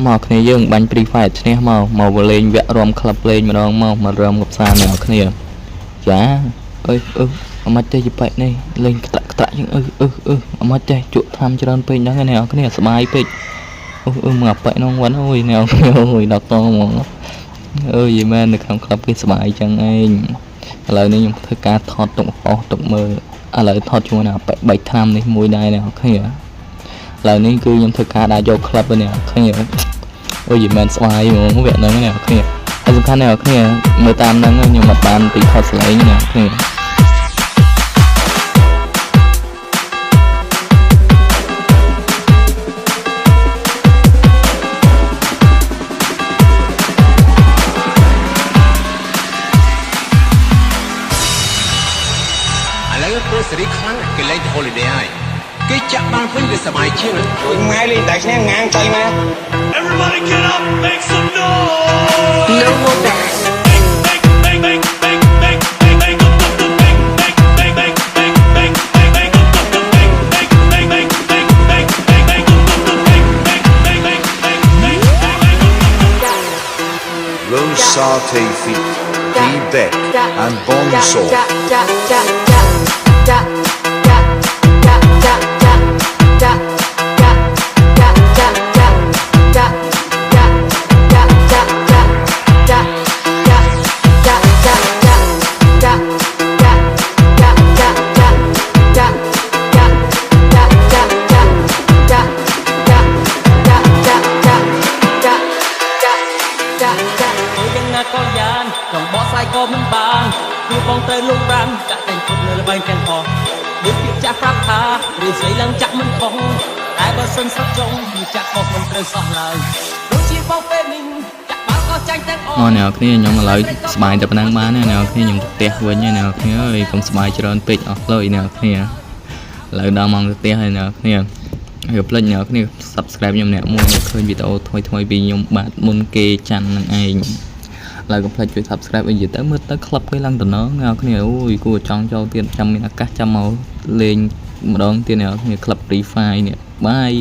មកគ្នាយើងបាញ់ Free Fire ឈ្នះមកលេងវគ្គរំក្លឹបលេងម្ដងមករំกับសារអ្នកគ្នាចាអើយអត់មកទេយប៉ែកនេះលេងក្តាក់ជាងអត់មកទេជក់thamច្រើនពេកហ្នឹងអ្នកគ្នាសบายពេកមកប៉ែកនោះវិញអូយអ្នកគ្នាអូយដល់តហ្មងអើយមែននៅក្នុងក្លឹបគេសบายចឹងឯងឥឡូវនេះខ្ញុំធ្វើការថតទុកអស់ទុកមើលឥឡូវថតជាមួយនឹងប៉ែក3ឆ្នាំនេះមួយដែរអ្នកគ្នាឥឡូវនេះគឺខ្ញុំធ្វើការដាក់យកក្លឹបនេះគ្នាអូយមែនស្វាយហ្មងវគ្គហ្នឹងអ្នកគ្នាហើយសំខាន់អ្នកគ្នាមើលតាមហ្នឹងខ្ញុំអត់បានពីថតសលេងអ្នកគ្នាព្រោះសេរីខ្លាំងគេលេងទៅ holiday ហើយគេចាក់បានវិញវាសบายជាងដូចម៉ែលេងតែឈ្នះងាងចៃម៉ែ Everybody get up make some noise No more bass Rose Sarte feet, D-Beck and Bonso. có gian chồng bỏ sai có mình bàn cứ con tay lúc ban đã thành cuộc nơi bay kèn hò bước việc cha pháp tha để giấy lăng chắc mình không ai bao sân sắc trong vì chắc có mình trời sọt lời đôi chia bao phê mình chắc bao có tranh tênអូអ្នកគ្នាខ្ញុំឥឡូវស្បាយតែប៉ុណ្ណឹងបានអ្នកគ្នាខ្ញុំទៅផ្ទះវិញហើយអ្នកគ្នាអើយកុំស្បាយច្រើនពេកអស់លុយអ្នកគ្នាឥឡូវដល់ម៉ោងទៅផ្ទះហើយអ្នកគ្នាហើយផ្លេចអ្នកគ្នា Subscribe ខ្ញុំអ្នកមួយឃើញវីដេអូថ្មីពីខ្ញុំបាទមុនគេច័ន្ទនឹងឯងឡើយកុំភ្លេចជួយ Subscribe ឲ្យទៅមើលទៅក្លឹបគេឡើងតំណងអ្នកគ្នាអូយគួរចង់ចូលទៀតចាំមានឱកាសចាំមកលេងម្ដងទៀតអ្នកគ្នាក្លឹប Free Fire នេះបាយ